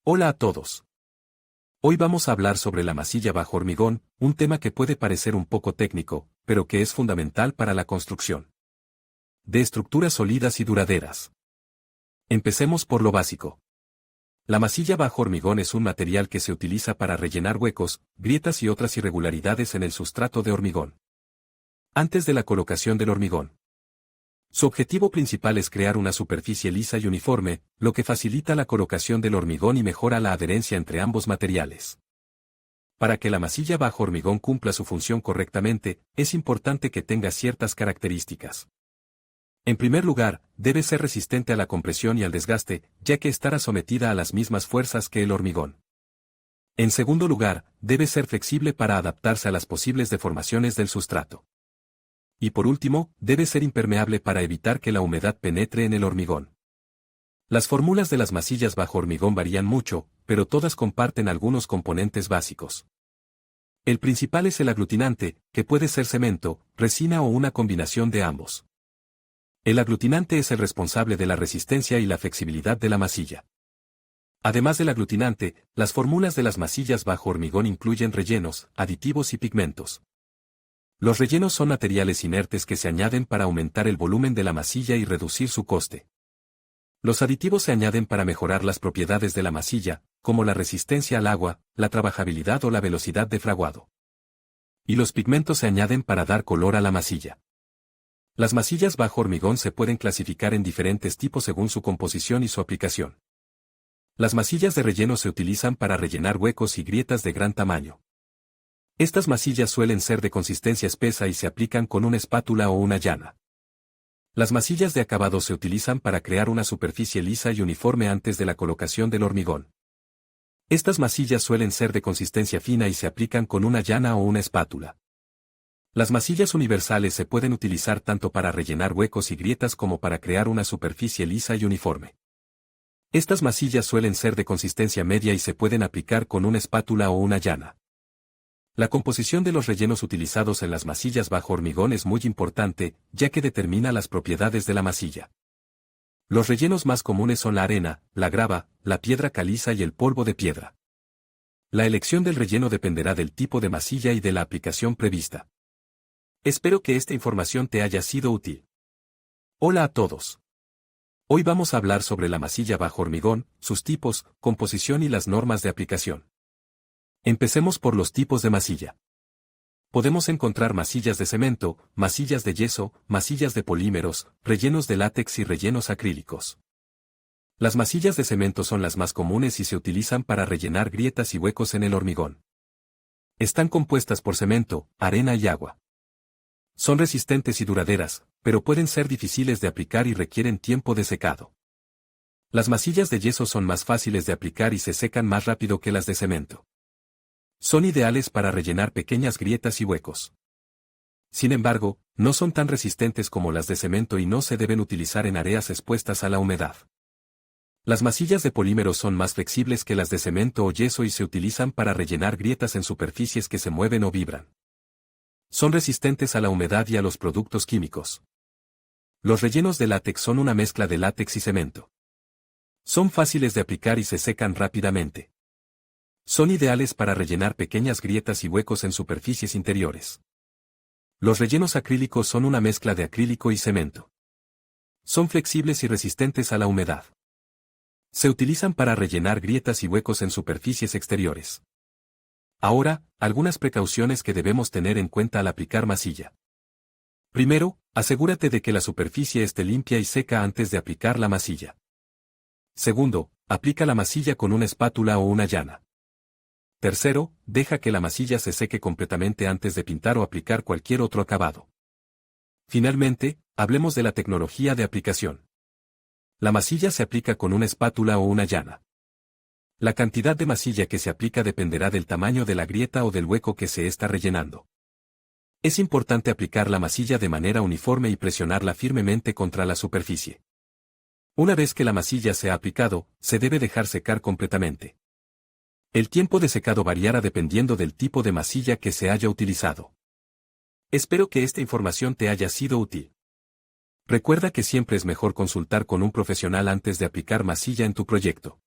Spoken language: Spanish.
Hola a todos. Hoy vamos a hablar sobre la masilla bajo hormigón, un tema que puede parecer un poco técnico, pero que es fundamental para la construcción de estructuras sólidas y duraderas. Empecemos por lo básico. La masilla bajo hormigón es un material que se utiliza para rellenar huecos, grietas y otras irregularidades en el sustrato de hormigón. Antes de la colocación del hormigón. Su objetivo principal es crear una superficie lisa y uniforme, lo que facilita la colocación del hormigón y mejora la adherencia entre ambos materiales. Para que la masilla bajo hormigón cumpla su función correctamente, es importante que tenga ciertas características. En primer lugar, debe ser resistente a la compresión y al desgaste, ya que estará sometida a las mismas fuerzas que el hormigón. En segundo lugar, debe ser flexible para adaptarse a las posibles deformaciones del sustrato. Y por último, debe ser impermeable para evitar que la humedad penetre en el hormigón. Las fórmulas de las masillas bajo hormigón varían mucho, pero todas comparten algunos componentes básicos. El principal es el aglutinante, que puede ser cemento, resina o una combinación de ambos. El aglutinante es el responsable de la resistencia y la flexibilidad de la masilla. Además del aglutinante, las fórmulas de las masillas bajo hormigón incluyen rellenos, aditivos y pigmentos. Los rellenos son materiales inertes que se añaden para aumentar el volumen de la masilla y reducir su coste. Los aditivos se añaden para mejorar las propiedades de la masilla, como la resistencia al agua, la trabajabilidad o la velocidad de fraguado. Y los pigmentos se añaden para dar color a la masilla. Las masillas bajo hormigón se pueden clasificar en diferentes tipos según su composición y su aplicación. Las masillas de relleno se utilizan para rellenar huecos y grietas de gran tamaño. Estas masillas suelen ser de consistencia espesa y se aplican con una espátula o una llana. Las masillas de acabado se utilizan para crear una superficie lisa y uniforme antes de la colocación del hormigón. Estas masillas suelen ser de consistencia fina y se aplican con una llana o una espátula. Las masillas universales se pueden utilizar tanto para rellenar huecos y grietas como para crear una superficie lisa y uniforme. Estas masillas suelen ser de consistencia media y se pueden aplicar con una espátula o una llana. La composición de los rellenos utilizados en las masillas bajo hormigón es muy importante, ya que determina las propiedades de la masilla. Los rellenos más comunes son la arena, la grava, la piedra caliza y el polvo de piedra. La elección del relleno dependerá del tipo de masilla y de la aplicación prevista. Espero que esta información te haya sido útil. Hola a todos. Hoy vamos a hablar sobre la masilla bajo hormigón, sus tipos, composición y las normas de aplicación. Empecemos por los tipos de masilla. Podemos encontrar masillas de cemento, masillas de yeso, masillas de polímeros, rellenos de látex y rellenos acrílicos. Las masillas de cemento son las más comunes y se utilizan para rellenar grietas y huecos en el hormigón. Están compuestas por cemento, arena y agua. Son resistentes y duraderas, pero pueden ser difíciles de aplicar y requieren tiempo de secado. Las masillas de yeso son más fáciles de aplicar y se secan más rápido que las de cemento. Son ideales para rellenar pequeñas grietas y huecos. Sin embargo, no son tan resistentes como las de cemento y no se deben utilizar en áreas expuestas a la humedad. Las masillas de polímeros son más flexibles que las de cemento o yeso y se utilizan para rellenar grietas en superficies que se mueven o vibran. Son resistentes a la humedad y a los productos químicos. Los rellenos de látex son una mezcla de látex y cemento. Son fáciles de aplicar y se secan rápidamente. Son ideales para rellenar pequeñas grietas y huecos en superficies interiores. Los rellenos acrílicos son una mezcla de acrílico y cemento. Son flexibles y resistentes a la humedad. Se utilizan para rellenar grietas y huecos en superficies exteriores. Ahora, algunas precauciones que debemos tener en cuenta al aplicar masilla. Primero, asegúrate de que la superficie esté limpia y seca antes de aplicar la masilla. Segundo, aplica la masilla con una espátula o una llana. Tercero, deja que la masilla se seque completamente antes de pintar o aplicar cualquier otro acabado. Finalmente, hablemos de la tecnología de aplicación. La masilla se aplica con una espátula o una llana. La cantidad de masilla que se aplica dependerá del tamaño de la grieta o del hueco que se está rellenando. Es importante aplicar la masilla de manera uniforme y presionarla firmemente contra la superficie. Una vez que la masilla se ha aplicado, se debe dejar secar completamente. El tiempo de secado variará dependiendo del tipo de masilla que se haya utilizado. Espero que esta información te haya sido útil. Recuerda que siempre es mejor consultar con un profesional antes de aplicar masilla en tu proyecto.